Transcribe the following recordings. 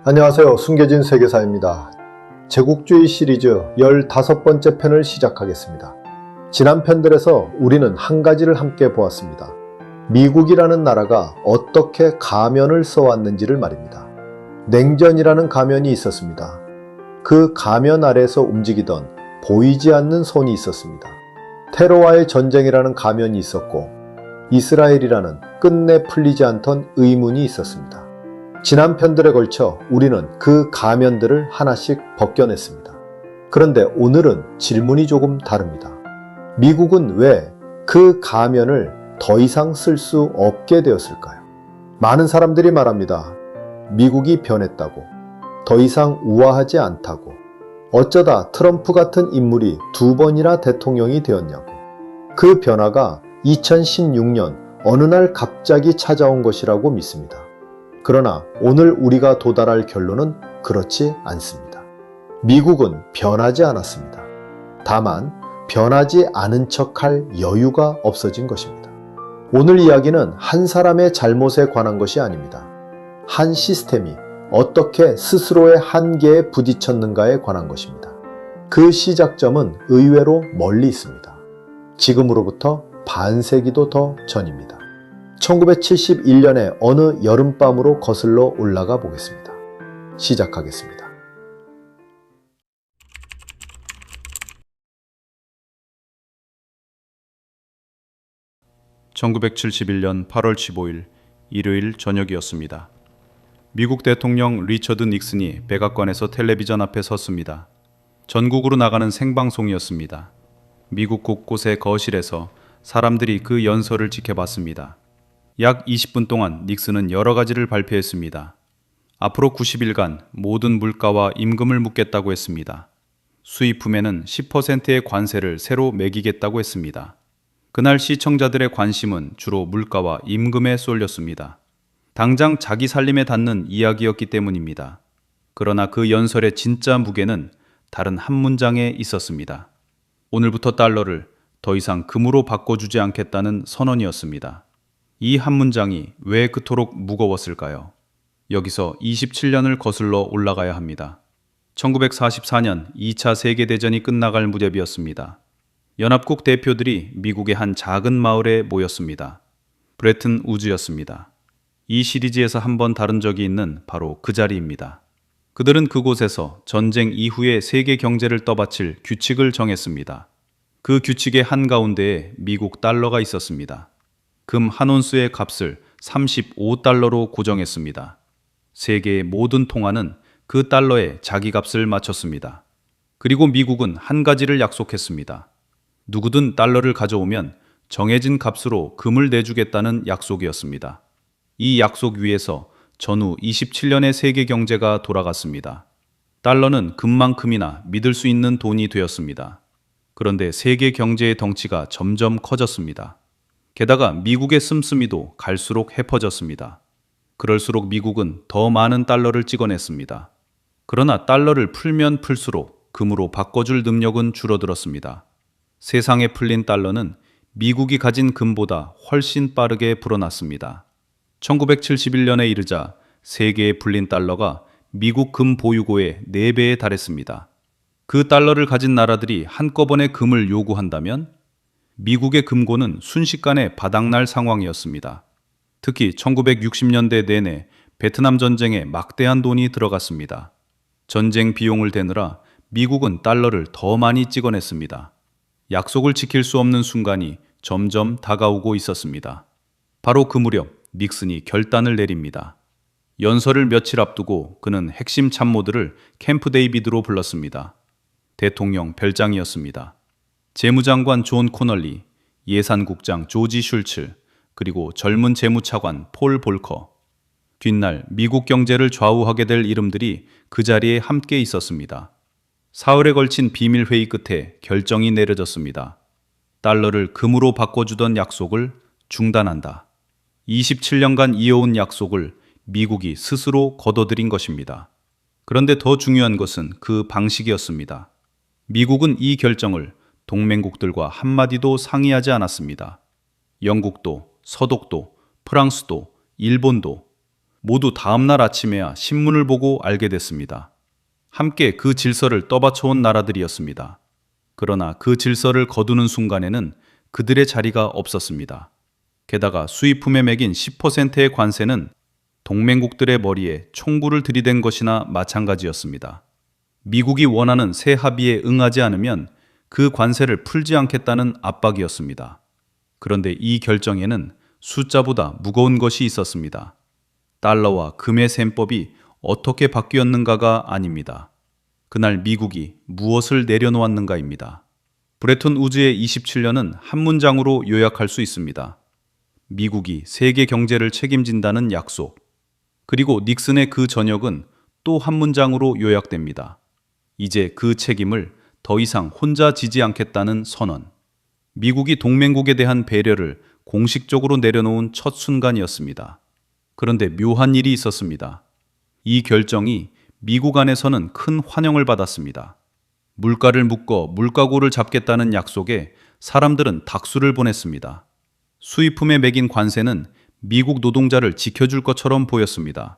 안녕하세요. 숨겨진 세계사입니다. 제국주의 시리즈 15번째 편을 시작하겠습니다. 지난 편들에서 우리는 한 가지를 함께 보았습니다. 미국이라는 나라가 어떻게 가면을 써왔는지를 말입니다. 냉전이라는 가면이 있었습니다. 그 가면 아래에서 움직이던 보이지 않는 손이 있었습니다. 테러와의 전쟁이라는 가면이 있었고, 이스라엘이라는 끝내 풀리지 않던 의문이 있었습니다. 지난 편들에 걸쳐 우리는 그 가면들을 하나씩 벗겨냈습니다. 그런데 오늘은 질문이 조금 다릅니다. 미국은 왜 그 가면을 더 이상 쓸 수 없게 되었을까요? 많은 사람들이 말합니다. 미국이 변했다고, 더 이상 우아하지 않다고, 어쩌다 트럼프 같은 인물이 2번이나 대통령이 되었냐고. 그 변화가 2016년 어느 날 갑자기 찾아온 것이라고 믿습니다. 그러나 오늘 우리가 도달할 결론은 그렇지 않습니다. 미국은 변하지 않았습니다. 다만 변하지 않은 척할 여유가 없어진 것입니다. 오늘 이야기는 한 사람의 잘못에 관한 것이 아닙니다. 한 시스템이 어떻게 스스로의 한계에 부딪혔는가에 관한 것입니다. 그 시작점은 의외로 멀리 있습니다. 지금으로부터 반세기도 더 전입니다. 1971년의 어느 여름밤으로 거슬러 올라가 보겠습니다. 시작하겠습니다. (1971년 8월 15일) 일요일 저녁이었습니다. 미국 대통령 리처드 닉슨이 백악관에서 텔레비전 앞에 섰습니다. 전국으로 나가는 생방송이었습니다. 미국 곳곳의 거실에서 사람들이 그 연설을 지켜봤습니다. 약 20분 동안 닉슨은 여러 가지를 발표했습니다. 앞으로 90일간 모든 물가와 임금을 묶겠다고 했습니다. 수입품에는 10%의 관세를 새로 매기겠다고 했습니다. 그날 시청자들의 관심은 주로 물가와 임금에 쏠렸습니다. 당장 자기 살림에 닿는 이야기였기 때문입니다. 그러나 그 연설의 진짜 무게는 다른 한 문장에 있었습니다. 오늘부터 달러를 더 이상 금으로 바꿔주지 않겠다는 선언이었습니다. 이 한 문장이 왜 그토록 무거웠을까요? 여기서 27년을 거슬러 올라가야 합니다. 1944년 2차 세계대전이 끝나갈 무렵이었습니다. 연합국 대표들이 미국의 한 작은 마을에 모였습니다. 브레튼 우즈였습니다. 이 시리즈에서 한번 다룬 적이 있는 바로 그 자리입니다. 그들은 그곳에서 전쟁 이후의 세계 경제를 떠받칠 규칙을 정했습니다. 그 규칙의 한가운데에 미국 달러가 있었습니다. 금 한 온수의 값을 35달러로 고정했습니다. 세계의 모든 통화는 그 달러에 자기 값을 맞췄습니다. 그리고 미국은 한 가지를 약속했습니다. 누구든 달러를 가져오면 정해진 값으로 금을 내주겠다는 약속이었습니다. 이 약속 위에서 전후 27년의 세계 경제가 돌아갔습니다. 달러는 금만큼이나 믿을 수 있는 돈이 되었습니다. 그런데 세계 경제의 덩치가 점점 커졌습니다. 게다가 미국의 씀씀이도 갈수록 해퍼졌습니다. 그럴수록 미국은 더 많은 달러를 찍어냈습니다. 그러나 달러를 풀면 풀수록 금으로 바꿔줄 능력은 줄어들었습니다. 세상에 풀린 달러는 미국이 가진 금보다 훨씬 빠르게 불어났습니다. 1971년에 이르자 세계에 풀린 달러가 미국 금 보유고의 4배에 달했습니다. 그 달러를 가진 나라들이 한꺼번에 금을 요구한다면 미국의 금고는 순식간에 바닥날 상황이었습니다. 특히 1960년대 내내 베트남 전쟁에 막대한 돈이 들어갔습니다. 전쟁 비용을 대느라 미국은 달러를 더 많이 찍어냈습니다. 약속을 지킬 수 없는 순간이 점점 다가오고 있었습니다. 바로 그 무렵 닉슨이 결단을 내립니다. 연설을 며칠 앞두고 그는 핵심 참모들을 캠프 데이비드로 불렀습니다. 대통령 별장이었습니다. 재무장관 존 코널리, 예산국장 조지 슐츠, 그리고 젊은 재무차관 폴 볼커. 뒷날 미국 경제를 좌우하게 될 이름들이 그 자리에 함께 있었습니다. 사흘에 걸친 비밀회의 끝에 결정이 내려졌습니다. 달러를 금으로 바꿔주던 약속을 중단한다. 27년간 이어온 약속을 미국이 스스로 거둬들인 것입니다. 그런데 더 중요한 것은 그 방식이었습니다. 미국은 이 결정을 동맹국들과 한마디도 상의하지 않았습니다. 영국도, 서독도, 프랑스도, 일본도, 모두 다음날 아침에야 신문을 보고 알게 됐습니다. 함께 그 질서를 떠받쳐온 나라들이었습니다. 그러나 그 질서를 거두는 순간에는 그들의 자리가 없었습니다. 게다가 수입품에 매긴 10%의 관세는 동맹국들의 머리에 총구를 들이댄 것이나 마찬가지였습니다. 미국이 원하는 새 합의에 응하지 않으면 그 관세를 풀지 않겠다는 압박이었습니다. 그런데 이 결정에는 숫자보다 무거운 것이 있었습니다. 달러와 금의 셈법이 어떻게 바뀌었는가가 아닙니다. 그날 미국이 무엇을 내려놓았는가입니다. 브레튼 우즈의 27년은 한 문장으로 요약할 수 있습니다. 미국이 세계 경제를 책임진다는 약속. 그리고 닉슨의 그 전역은 또 한 문장으로 요약됩니다. 이제 그 책임을 더 이상 혼자 지지 않겠다는 선언. 미국이 동맹국에 대한 배려를 공식적으로 내려놓은 첫 순간이었습니다. 그런데 묘한 일이 있었습니다. 이 결정이 미국 안에서는 큰 환영을 받았습니다. 물가를 묶어 물가고를 잡겠다는 약속에 사람들은 닥수를 보냈습니다. 수입품에 매긴 관세는 미국 노동자를 지켜줄 것처럼 보였습니다.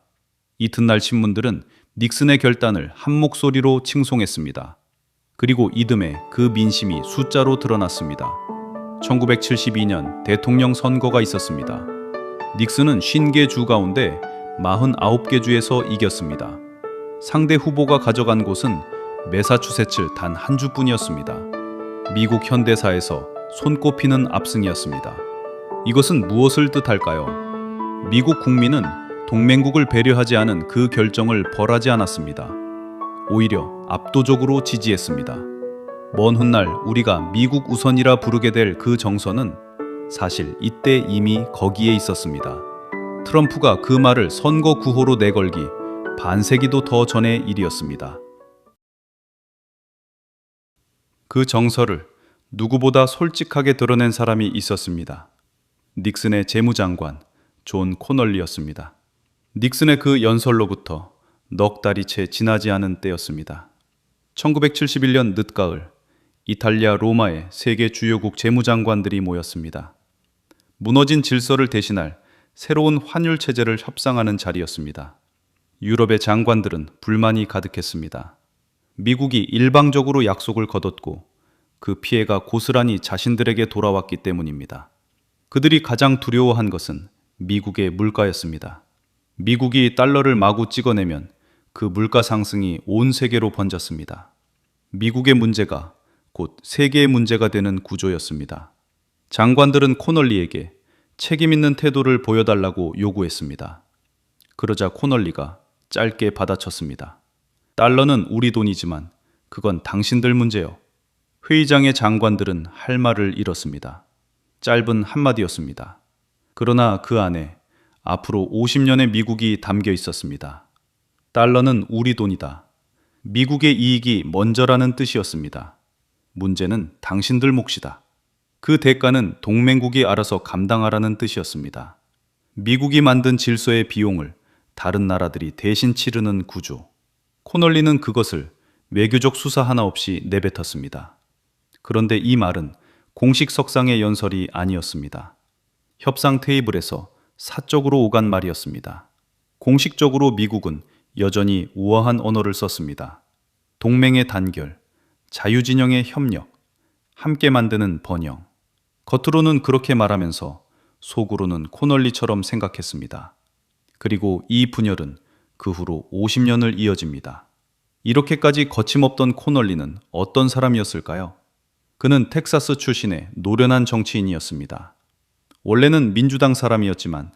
이튿날 신문들은 닉슨의 결단을 한 목소리로 칭송했습니다. 그리고 이듬해 그 민심이 숫자로 드러났습니다. 1972년 대통령 선거가 있었습니다. 닉슨은 50개 주 가운데 49개 주에서 이겼습니다. 상대 후보가 가져간 곳은 매사추세츠 단 한 주뿐이었습니다. 미국 현대사에서 손꼽히는 압승이었습니다. 이것은 무엇을 뜻할까요? 미국 국민은 동맹국을 배려하지 않은 그 결정을 벌하지 않았습니다. 오히려 압도적으로 지지했습니다. 먼 훗날 우리가 미국 우선이라 부르게 될 그 정서는 사실 이때 이미 거기에 있었습니다. 트럼프가 그 말을 선거 구호로 내걸기 반세기도 더 전의 일이었습니다. 그 정서를 누구보다 솔직하게 드러낸 사람이 있었습니다. 닉슨의 재무장관 존 코널리였습니다. 닉슨의 그 연설로부터 넉 달이 채 지나지 않은 때였습니다. 1971년 늦가을 이탈리아 로마에 세계 주요국 재무장관들이 모였습니다. 무너진 질서를 대신할 새로운 환율 체제를 협상하는 자리였습니다. 유럽의 장관들은 불만이 가득했습니다. 미국이 일방적으로 약속을 거뒀고 그 피해가 고스란히 자신들에게 돌아왔기 때문입니다. 그들이 가장 두려워한 것은 미국의 물가였습니다. 미국이 달러를 마구 찍어내면 그 물가 상승이 온 세계로 번졌습니다. 미국의 문제가 곧 세계의 문제가 되는 구조였습니다. 장관들은 코널리에게 책임 있는 태도를 보여달라고 요구했습니다. 그러자 코널리가 짧게 받아쳤습니다. 달러는 우리 돈이지만 그건 당신들 문제요. 회의장의 장관들은 할 말을 잃었습니다. 짧은 한마디였습니다. 그러나 그 안에 앞으로 50년의 미국이 담겨 있었습니다. 달러는 우리 돈이다. 미국의 이익이 먼저라는 뜻이었습니다. 문제는 당신들 몫이다. 그 대가는 동맹국이 알아서 감당하라는 뜻이었습니다. 미국이 만든 질서의 비용을 다른 나라들이 대신 치르는 구조. 코널리는 그것을 외교적 수사 하나 없이 내뱉었습니다. 그런데 이 말은 공식 석상의 연설이 아니었습니다. 협상 테이블에서 사적으로 오간 말이었습니다. 공식적으로 미국은 여전히 우아한 언어를 썼습니다. 동맹의 단결, 자유진영의 협력, 함께 만드는 번영. 겉으로는 그렇게 말하면서 속으로는 코널리처럼 생각했습니다. 그리고 이 분열은 그 후로 50년을 이어집니다. 이렇게까지 거침없던 코널리는 어떤 사람이었을까요? 그는 텍사스 출신의 노련한 정치인이었습니다. 원래는 민주당 사람이었지만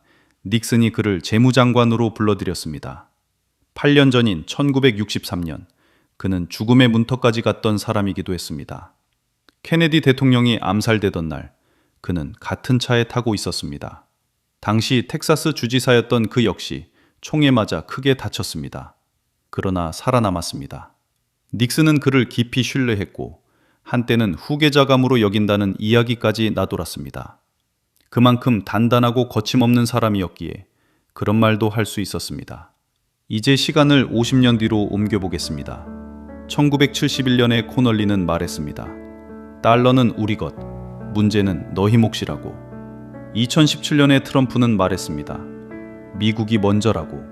닉슨이 그를 재무장관으로 불러들였습니다. 8년 전인 1963년 그는 죽음의 문턱까지 갔던 사람이기도 했습니다. 케네디 대통령이 암살되던 날 그는 같은 차에 타고 있었습니다. 당시 텍사스 주지사였던 그 역시 총에 맞아 크게 다쳤습니다. 그러나 살아남았습니다. 닉슨은 그를 깊이 신뢰했고 한때는 후계자감으로 여긴다는 이야기까지 나돌았습니다. 그만큼 단단하고 거침없는 사람이었기에 그런 말도 할 수 있었습니다. 이제 시간을 50년 뒤로 옮겨보겠습니다. 1971년에 코널리는 말했습니다. 달러는 우리 것, 문제는 너희 몫이라고. 2017년에 트럼프는 말했습니다. 미국이 먼저라고.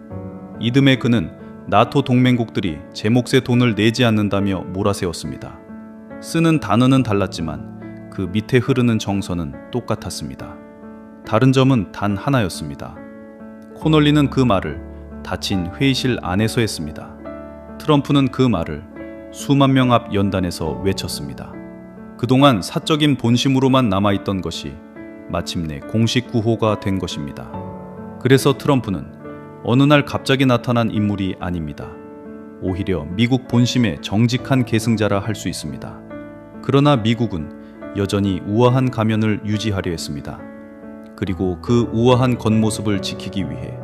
이듬해 그는 나토 동맹국들이 제 몫의 돈을 내지 않는다며 몰아세웠습니다. 쓰는 단어는 달랐지만 그 밑에 흐르는 정서는 똑같았습니다. 다른 점은 단 하나였습니다. 코널리는 그 말을 닫힌 회의실 안에서 했습니다. 트럼프는 그 말을 수만 명 앞 연단에서 외쳤습니다. 그동안 사적인 본심으로만 남아있던 것이 마침내 공식 구호가 된 것입니다. 그래서 트럼프는 어느 날 갑자기 나타난 인물이 아닙니다. 오히려 미국 본심의 정직한 계승자라 할 수 있습니다. 그러나 미국은 여전히 우아한 가면을 유지하려 했습니다. 그리고 그 우아한 겉모습을 지키기 위해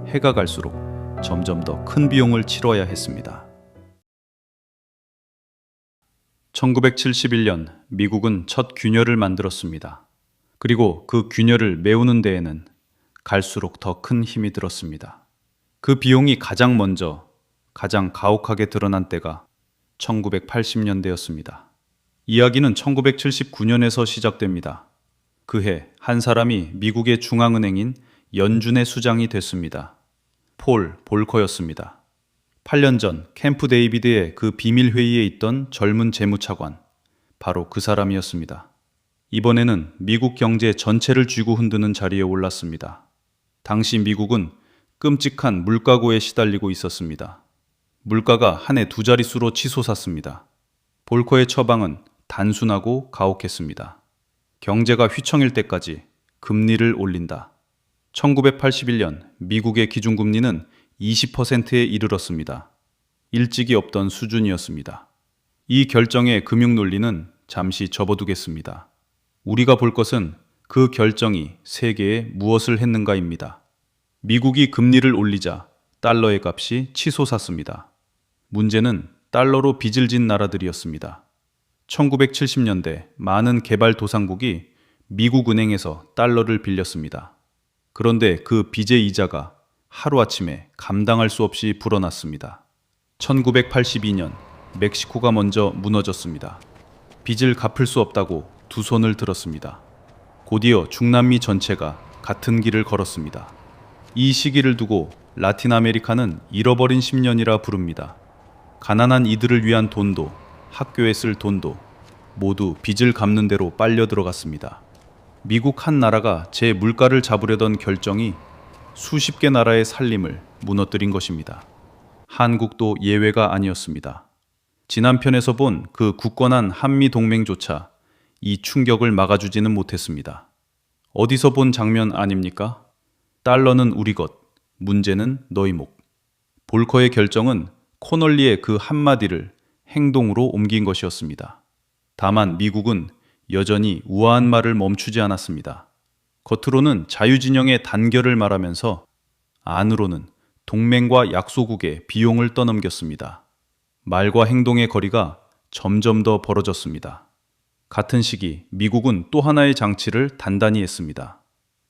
해가 갈수록 점점 더 큰 비용을 치러야 했습니다. 1971년 미국은 첫 균열을 만들었습니다. 그리고 그 균열을 메우는 데에는 갈수록 더 큰 힘이 들었습니다. 그 비용이 가장 먼저, 가장 가혹하게 드러난 때가 1980년대였습니다. 이야기는 1979년에서 시작됩니다. 그해 한 사람이 미국의 중앙은행인 연준의 수장이 됐습니다. 폴 볼커였습니다. 8년 전 캠프 데이비드의 그 비밀 회의에 있던 젊은 재무차관, 바로 그 사람이었습니다. 이번에는 미국 경제 전체를 쥐고 흔드는 자리에 올랐습니다. 당시 미국은 끔찍한 물가고에 시달리고 있었습니다. 물가가 한 해 두 자릿수로 치솟았습니다. 볼커의 처방은 단순하고 가혹했습니다. 경제가 휘청일 때까지 금리를 올린다. 1981년 미국의 기준금리는 20%에 이르렀습니다. 일찍이 없던 수준이었습니다. 이 결정의 금융 논리는 잠시 접어두겠습니다. 우리가 볼 것은 그 결정이 세계에 무엇을 했는가입니다. 미국이 금리를 올리자 달러의 값이 치솟았습니다. 문제는 달러로 빚을 진 나라들이었습니다. 1970년대 많은 개발도상국이 미국 은행에서 달러를 빌렸습니다. 그런데 그 빚의 이자가 하루아침에 감당할 수 없이 불어났습니다. 1982년 멕시코가 먼저 무너졌습니다. 빚을 갚을 수 없다고 두 손을 들었습니다. 곧이어 중남미 전체가 같은 길을 걸었습니다. 이 시기를 두고 라틴 아메리카는 잃어버린 10년이라 부릅니다. 가난한 이들을 위한 돈도 학교에 쓸 돈도 모두 빚을 갚는 대로 빨려 들어갔습니다. 미국 한 나라가 제 물가를 잡으려던 결정이 수십 개 나라의 살림을 무너뜨린 것입니다. 한국도 예외가 아니었습니다. 지난 편에서 본 그 굳건한 한미 동맹조차 이 충격을 막아주지는 못했습니다. 어디서 본 장면 아닙니까? 달러는 우리 것, 문제는 너희 목. 볼커의 결정은 코널리의 그 한마디를 행동으로 옮긴 것이었습니다. 다만 미국은 여전히 우아한 말을 멈추지 않았습니다. 겉으로는 자유진영의 단결을 말하면서 안으로는 동맹과 약소국의 비용을 떠넘겼습니다. 말과 행동의 거리가 점점 더 벌어졌습니다. 같은 시기 미국은 또 하나의 장치를 단단히 했습니다.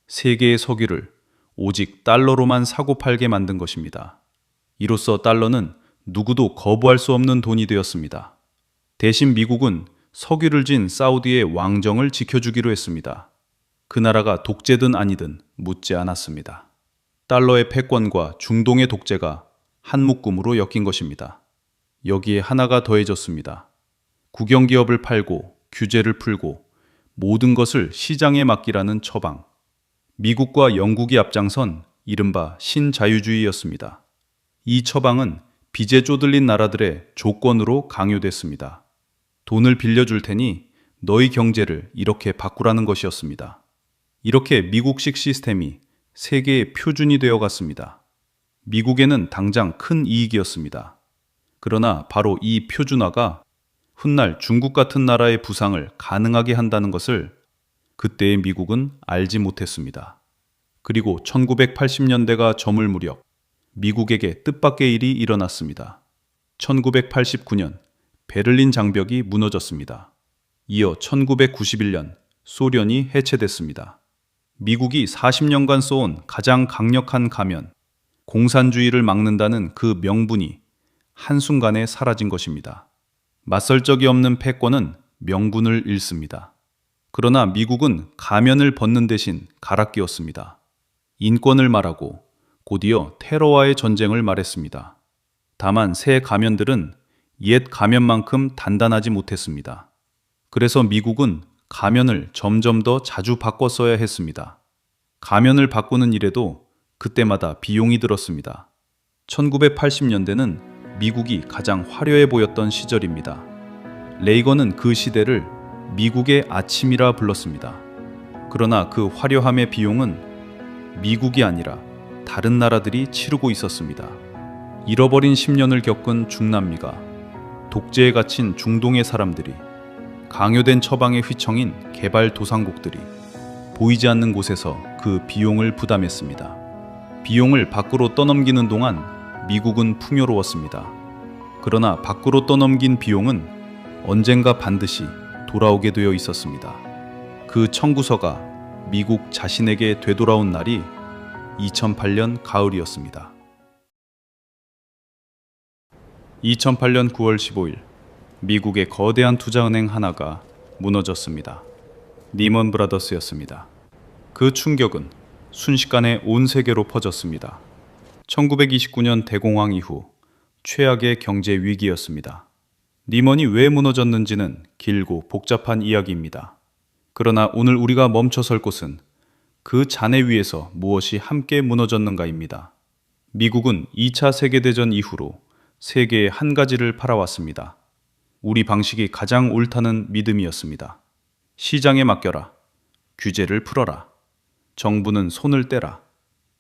세계의 석유를 오직 달러로만 사고 팔게 만든 것입니다. 이로써 달러는 누구도 거부할 수 없는 돈이 되었습니다. 대신 미국은 석유를 진 사우디의 왕정을 지켜주기로 했습니다. 그 나라가 독재든 아니든 묻지 않았습니다. 달러의 패권과 중동의 독재가 한 묶음으로 엮인 것입니다. 여기에 하나가 더해졌습니다. 국영기업을 팔고 규제를 풀고 모든 것을 시장에 맡기라는 처방. 미국과 영국이 앞장선 이른바 신자유주의였습니다. 이 처방은 빚에 쪼들린 나라들의 조건으로 강요됐습니다. 돈을 빌려줄 테니 너희 경제를 이렇게 바꾸라는 것이었습니다. 이렇게 미국식 시스템이 세계의 표준이 되어 갔습니다. 미국에는 당장 큰 이익이었습니다. 그러나 바로 이 표준화가 훗날 중국 같은 나라의 부상을 가능하게 한다는 것을 그때의 미국은 알지 못했습니다. 그리고 1980년대가 저물 무렵 미국에게 뜻밖의 일이 일어났습니다. 1989년 베를린 장벽이 무너졌습니다. 이어 1991년 소련이 해체됐습니다. 미국이 40년간 써온 가장 강력한 가면, 공산주의를 막는다는 그 명분이 한순간에 사라진 것입니다. 맞설 적이 없는 패권은 명분을 잃습니다. 그러나 미국은 가면을 벗는 대신 갈아 끼웠습니다. 인권을 말하고 곧이어 테러와의 전쟁을 말했습니다. 다만 새 가면들은 옛 가면만큼 단단하지 못했습니다. 그래서 미국은 가면을 점점 더 자주 바꿔 써야 했습니다. 가면을 바꾸는 일에도 그때마다 비용이 들었습니다. 1980년대는 미국이 가장 화려해 보였던 시절입니다. 레이건은 그 시대를 미국의 아침이라 불렀습니다. 그러나 그 화려함의 비용은 미국이 아니라 다른 나라들이 치르고 있었습니다. 잃어버린 10년을 겪은 중남미가, 독재에 갇힌 중동의 사람들이, 강요된 처방의 휘청인 개발도상국들이 보이지 않는 곳에서 그 비용을 부담했습니다. 비용을 밖으로 떠넘기는 동안 미국은 풍요로웠습니다. 그러나 밖으로 떠넘긴 비용은 언젠가 반드시 돌아오게 되어 있었습니다. 그 청구서가 미국 자신에게 되돌아온 날이 2008년 가을이었습니다. 2008년 9월 15일, 미국의 거대한 투자은행 하나가 무너졌습니다. 리먼 브라더스였습니다. 그 충격은 순식간에 온 세계로 퍼졌습니다. 1929년 대공황 이후 최악의 경제 위기였습니다. 리먼이 왜 무너졌는지는 길고 복잡한 이야기입니다. 그러나 오늘 우리가 멈춰설 곳은 그 잔해 위에서 무엇이 함께 무너졌는가입니다. 미국은 2차 세계대전 이후로 세계에 한 가지를 팔아왔습니다. 우리 방식이 가장 옳다는 믿음이었습니다. 시장에 맡겨라. 규제를 풀어라. 정부는 손을 떼라.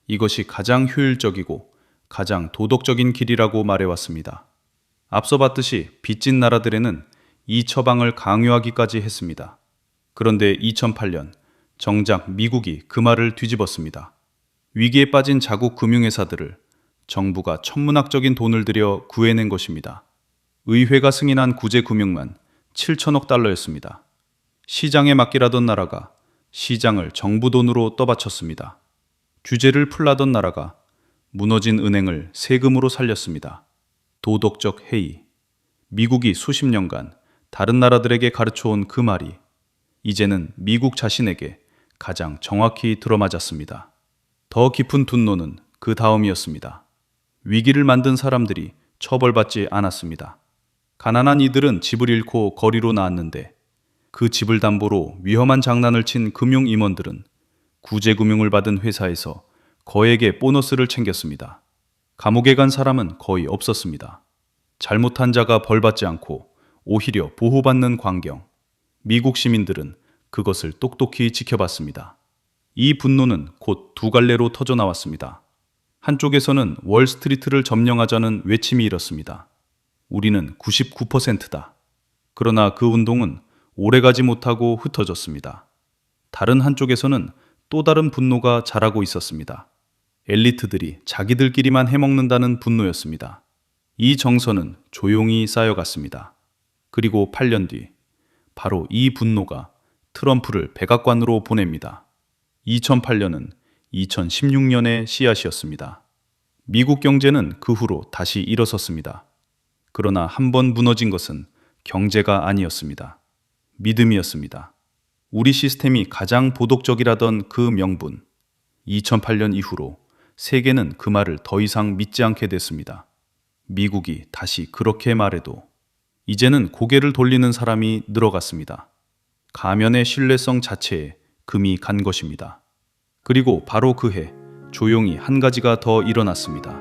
이것이 가장 효율적이고 가장 도덕적인 길이라고 말해왔습니다. 앞서 봤듯이 빚진 나라들에는 이 처방을 강요하기까지 했습니다. 그런데 2008년 정작 미국이 그 말을 뒤집었습니다. 위기에 빠진 자국 금융회사들을 정부가 천문학적인 돈을 들여 구해낸 것입니다. 의회가 승인한 구제 금융만 7천억 달러였습니다. 시장에 맡기라던 나라가 시장을 정부 돈으로 떠받쳤습니다. 규제를 풀라던 나라가 무너진 은행을 세금으로 살렸습니다. 도덕적 해이. 미국이 수십 년간 다른 나라들에게 가르쳐온 그 말이 이제는 미국 자신에게 가장 정확히 들어맞았습니다. 더 깊은 분노는 그 다음이었습니다. 위기를 만든 사람들이 처벌받지 않았습니다. 가난한 이들은 집을 잃고 거리로 나왔는데 그 집을 담보로 위험한 장난을 친 금융 임원들은 구제금융을 받은 회사에서 거액의 보너스를 챙겼습니다. 감옥에 간 사람은 거의 없었습니다. 잘못한 자가 벌받지 않고 오히려 보호받는 광경. 미국 시민들은 그것을 똑똑히 지켜봤습니다. 이 분노는 곧 두 갈래로 터져나왔습니다. 한쪽에서는 월스트리트를 점령하자는 외침이 일었습니다. 우리는 99%다. 그러나 그 운동은 오래가지 못하고 흩어졌습니다. 다른 한쪽에서는 또 다른 분노가 자라고 있었습니다. 엘리트들이 자기들끼리만 해먹는다는 분노였습니다. 이 정서는 조용히 쌓여갔습니다. 그리고 8년 뒤, 바로 이 분노가 트럼프를 백악관으로 보냅니다. 2008년은 2016년의 씨앗이었습니다. 미국 경제는 그 후로 다시 일어섰습니다. 그러나 한 번 무너진 것은 경제가 아니었습니다. 믿음이었습니다. 우리 시스템이 가장 도덕적이라던 그 명분. 2008년 이후로 세계는 그 말을 더 이상 믿지 않게 됐습니다. 미국이 다시 그렇게 말해도 이제는 고개를 돌리는 사람이 늘어갔습니다. 가면의 신뢰성 자체에 금이 간 것입니다. 그리고 바로 그 해 조용히 한 가지가 더 일어났습니다.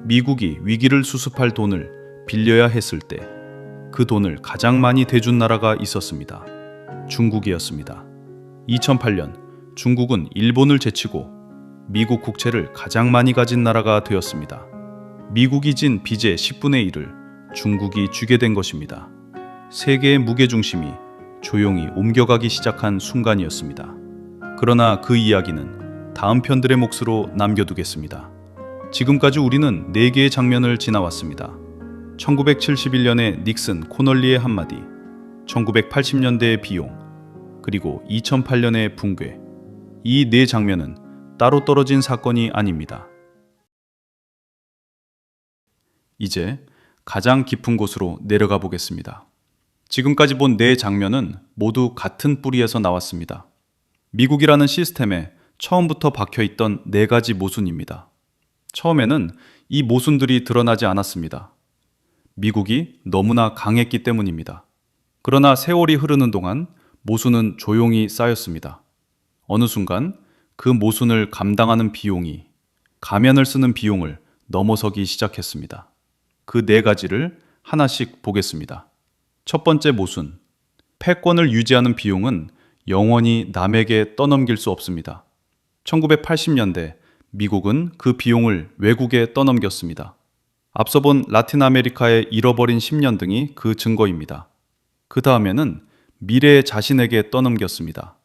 미국이 위기를 수습할 돈을 빌려야 했을 때 그 돈을 가장 많이 대준 나라가 있었습니다. 중국이었습니다. 2008년 중국은 일본을 제치고 미국 국채를 가장 많이 가진 나라가 되었습니다. 미국이 진 빚의 10분의 1을 중국이 주게 된 것입니다. 세계의 무게중심이 조용히 옮겨가기 시작한 순간이었습니다. 그러나 그 이야기는 다음 편들의 몫으로 남겨두겠습니다. 지금까지 우리는 4개의 장면을 지나왔습니다. 1971년의 닉슨 코널리의 한마디, 1980년대의 비용, 그리고 2008년의 붕괴. 이 4장면은 따로 떨어진 사건이 아닙니다. 이제 가장 깊은 곳으로 내려가 보겠습니다. 지금까지 본 4장면은 모두 같은 뿌리에서 나왔습니다. 미국이라는 시스템에 처음부터 박혀있던 4가지 모순입니다. 처음에는 이 모순들이 드러나지 않았습니다. 미국이 너무나 강했기 때문입니다. 그러나 세월이 흐르는 동안 모순은 조용히 쌓였습니다. 어느 순간 그 모순을 감당하는 비용이 가면을 쓰는 비용을 넘어서기 시작했습니다. 그 네 가지를 하나씩 보겠습니다. 첫 번째 모순. 패권을 유지하는 비용은 영원히 남에게 떠넘길 수 없습니다. 1980년대 미국은 그 비용을 외국에 떠넘겼습니다. 앞서 본 라틴 아메리카의 잃어버린 10년 등이 그 증거입니다. 그 다음에는 미래의 자신에게 떠넘겼습니다.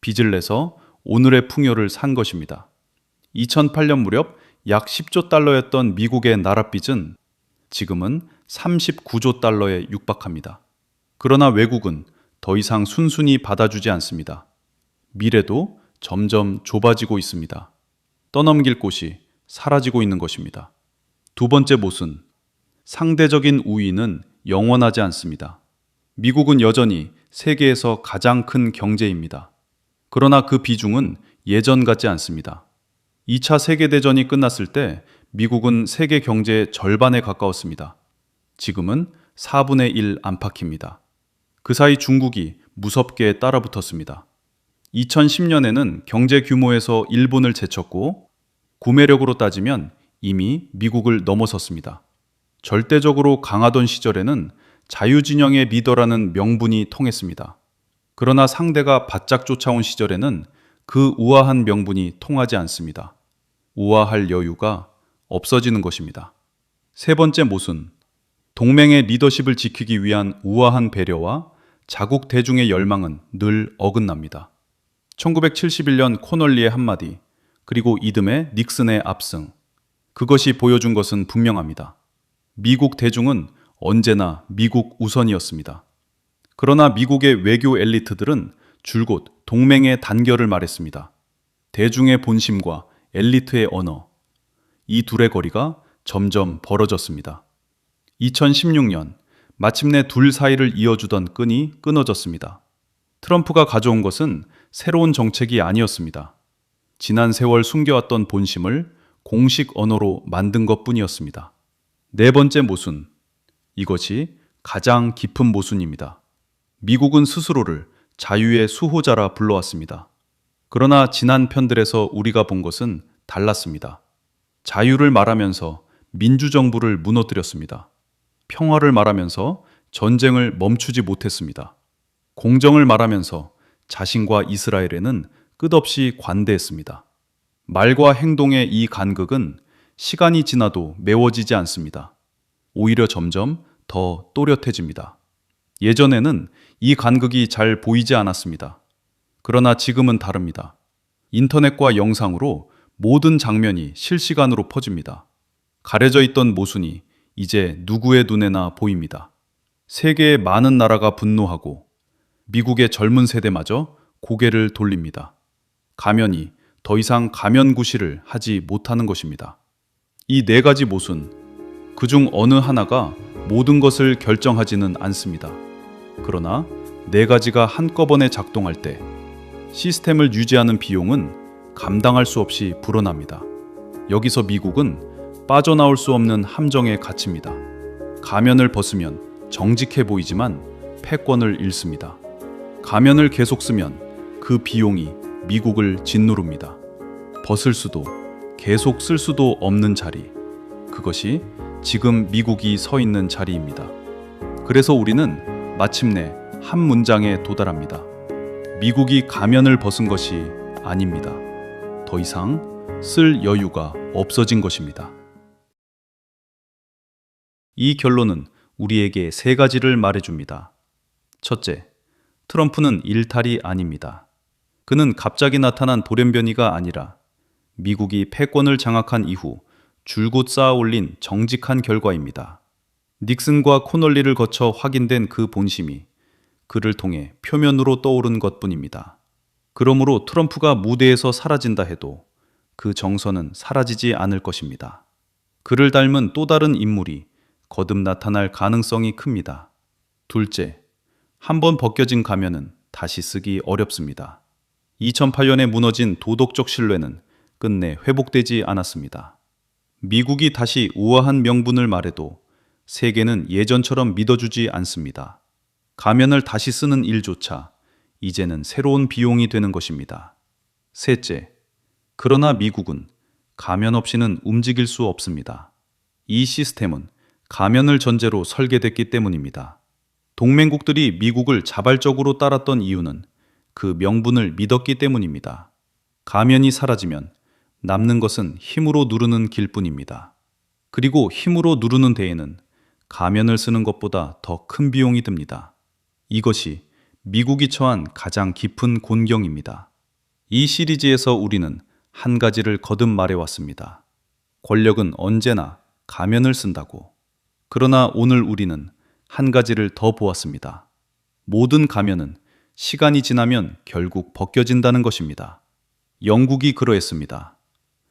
빚을 내서 오늘의 풍요를 산 것입니다. 2008년 무렵 약 10조 달러였던 미국의 나라빚은 지금은 39조 달러에 육박합니다. 그러나 외국은 더 이상 순순히 받아주지 않습니다. 미래도 점점 좁아지고 있습니다. 떠넘길 곳이 사라지고 있는 것입니다. 두 번째 모순. 상대적인 우위는 영원하지 않습니다. 미국은 여전히 세계에서 가장 큰 경제입니다. 그러나 그 비중은 예전 같지 않습니다. 2차 세계대전이 끝났을 때 미국은 세계 경제의 절반에 가까웠습니다. 지금은 4분의 1 안팎입니다. 그 사이 중국이 무섭게 따라붙었습니다. 2010년에는 경제 규모에서 일본을 제쳤고 구매력으로 따지면 이미 미국을 넘어섰습니다. 절대적으로 강하던 시절에는 자유진영의 리더라는 명분이 통했습니다. 그러나 상대가 바짝 쫓아온 시절에는 그 우아한 명분이 통하지 않습니다. 우아할 여유가 없어지는 것입니다. 세 번째 모순. 동맹의 리더십을 지키기 위한 우아한 배려와 자국 대중의 열망은 늘 어긋납니다. 1971년 코널리의 한마디, 그리고 이듬해 닉슨의 압승. 그것이 보여준 것은 분명합니다. 미국 대중은 언제나 미국 우선이었습니다. 그러나 미국의 외교 엘리트들은 줄곧 동맹의 단결을 말했습니다. 대중의 본심과 엘리트의 언어. 이 둘의 거리가 점점 벌어졌습니다. 2016년 마침내 둘 사이를 이어주던 끈이 끊어졌습니다. 트럼프가 가져온 것은 새로운 정책이 아니었습니다. 지난 세월 숨겨왔던 본심을 공식 언어로 만든 것뿐이었습니다. 네 번째 모순. 이것이 가장 깊은 모순입니다. 미국은 스스로를 자유의 수호자라 불러왔습니다. 그러나 지난 편들에서 우리가 본 것은 달랐습니다. 자유를 말하면서 민주정부를 무너뜨렸습니다. 평화를 말하면서 전쟁을 멈추지 못했습니다. 공정을 말하면서 자신과 이스라엘에는 끝없이 관대했습니다. 말과 행동의 이 간극은 시간이 지나도 메워지지 않습니다. 오히려 점점 더 또렷해집니다. 예전에는 이 간극이 잘 보이지 않았습니다. 그러나 지금은 다릅니다. 인터넷과 영상으로 모든 장면이 실시간으로 퍼집니다. 가려져 있던 모순이 이제 누구의 눈에나 보입니다. 세계의 많은 나라가 분노하고 미국의 젊은 세대마저 고개를 돌립니다. 가면이 더 이상 가면구실을 하지 못하는 것입니다. 이 네 가지 모순, 그중 어느 하나가 모든 것을 결정하지는 않습니다. 그러나 네 가지가 한꺼번에 작동할 때 시스템을 유지하는 비용은 감당할 수 없이 불어납니다. 여기서 미국은 빠져나올 수 없는 함정에 갇힙니다. 가면을 벗으면 정직해 보이지만 패권을 잃습니다. 가면을 계속 쓰면 그 비용이 미국을 짓누릅니다. 벗을 수도 계속 쓸 수도 없는 자리, 그것이 지금 미국이 서 있는 자리입니다. 그래서 우리는 마침내 한 문장에 도달합니다. 미국이 가면을 벗은 것이 아닙니다. 더 이상 쓸 여유가 없어진 것입니다. 이 결론은 우리에게 세 가지를 말해줍니다. 첫째, 트럼프는 일탈이 아닙니다. 그는 갑자기 나타난 돌연변이가 아니라 미국이 패권을 장악한 이후 줄곧 쌓아 올린 정직한 결과입니다. 닉슨과 코널리를 거쳐 확인된 그 본심이 그를 통해 표면으로 떠오른 것뿐입니다. 그러므로 트럼프가 무대에서 사라진다 해도 그 정서는 사라지지 않을 것입니다. 그를 닮은 또 다른 인물이 거듭 나타날 가능성이 큽니다. 둘째, 한번 벗겨진 가면은 다시 쓰기 어렵습니다. 2008년에 무너진 도덕적 신뢰는 끝내 회복되지 않았습니다. 미국이 다시 우아한 명분을 말해도 세계는 예전처럼 믿어주지 않습니다. 가면을 다시 쓰는 일조차 이제는 새로운 비용이 되는 것입니다. 셋째, 그러나 미국은 가면 없이는 움직일 수 없습니다. 이 시스템은 가면을 전제로 설계됐기 때문입니다. 동맹국들이 미국을 자발적으로 따랐던 이유는 그 명분을 믿었기 때문입니다. 가면이 사라지면 남는 것은 힘으로 누르는 길뿐입니다. 그리고 힘으로 누르는 데에는 가면을 쓰는 것보다 더 큰 비용이 듭니다. 이것이 미국이 처한 가장 깊은 곤경입니다. 이 시리즈에서 우리는 한 가지를 거듭 말해왔습니다. 권력은 언제나 가면을 쓴다고. 그러나 오늘 우리는 한 가지를 더 보았습니다. 모든 가면은 시간이 지나면 결국 벗겨진다는 것입니다. 영국이 그러했습니다.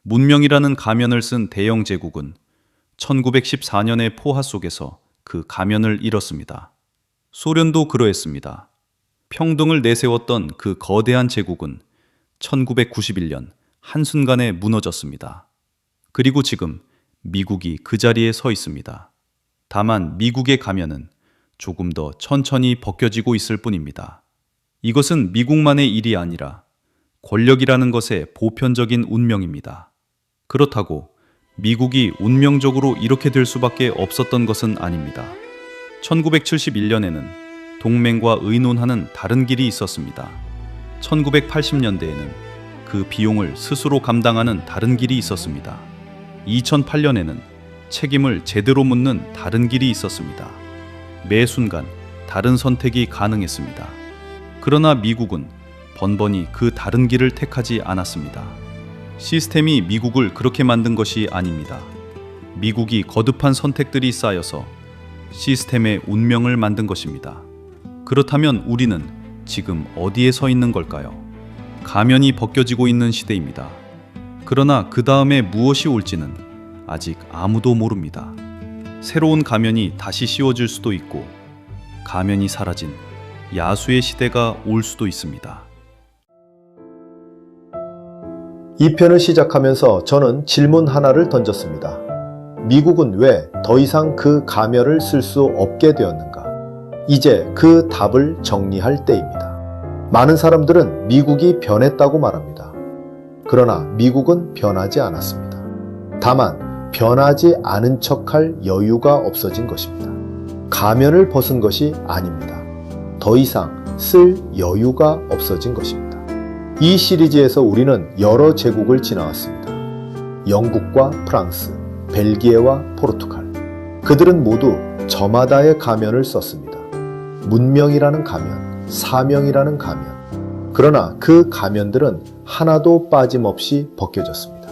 문명이라는 가면을 쓴 대영 제국은 1914년의 포화 속에서 그 가면을 잃었습니다. 소련도 그러했습니다. 평등을 내세웠던 그 거대한 제국은 1991년 한순간에 무너졌습니다. 그리고 지금 미국이 그 자리에 서 있습니다. 다만 미국의 가면은 조금 더 천천히 벗겨지고 있을 뿐입니다. 이것은 미국만의 일이 아니라 권력이라는 것의 보편적인 운명입니다. 그렇다고 미국이 운명적으로 이렇게 될 수밖에 없었던 것은 아닙니다. 1971년에는 동맹과 의논하는 다른 길이 있었습니다. 1980년대에는 그 비용을 스스로 감당하는 다른 길이 있었습니다. 2008년에는 책임을 제대로 묻는 다른 길이 있었습니다. 매 순간 다른 선택이 가능했습니다. 그러나 미국은 번번이 그 다른 길을 택하지 않았습니다. 시스템이 미국을 그렇게 만든 것이 아닙니다. 미국이 거듭한 선택들이 쌓여서 시스템의 운명을 만든 것입니다. 그렇다면 우리는 지금 어디에 서 있는 걸까요? 가면이 벗겨지고 있는 시대입니다. 그러나 그 다음에 무엇이 올지는 아직 아무도 모릅니다. 새로운 가면이 다시 씌워질 수도 있고 가면이 사라진 야수의 시대가 올 수도 있습니다. 이 편을 시작하면서 저는 질문 하나를 던졌습니다. 미국은 왜 더 이상 그 가면을 쓸 수 없게 되었는가? 이제 그 답을 정리할 때입니다. 많은 사람들은 미국이 변했다고 말합니다. 그러나 미국은 변하지 않았습니다. 다만 변하지 않은 척할 여유가 없어진 것입니다. 가면을 벗은 것이 아닙니다. 더 이상 쓸 여유가 없어진 것입니다. 이 시리즈에서 우리는 여러 제국을 지나왔습니다. 영국과 프랑스, 벨기에와 포르투갈. 그들은 모두 저마다의 가면을 썼습니다. 문명이라는 가면, 사명이라는 가면. 그러나 그 가면들은 하나도 빠짐없이 벗겨졌습니다.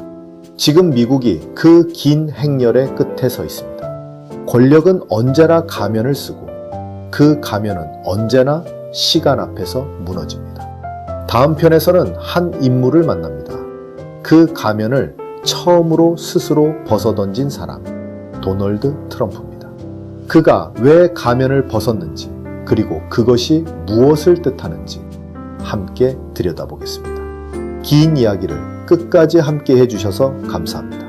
지금 미국이 그 긴 행렬의 끝에 서 있습니다. 권력은 언제나 가면을 쓰고 그 가면은 언제나 시간 앞에서 무너집니다. 다음 편에서는 한 인물을 만납니다. 그 가면을 처음으로 스스로 벗어던진 사람, 도널드 트럼프입니다. 그가 왜 가면을 벗었는지, 그리고 그것이 무엇을 뜻하는지 함께 들여다보겠습니다. 긴 이야기를 끝까지 함께 해주셔서 감사합니다.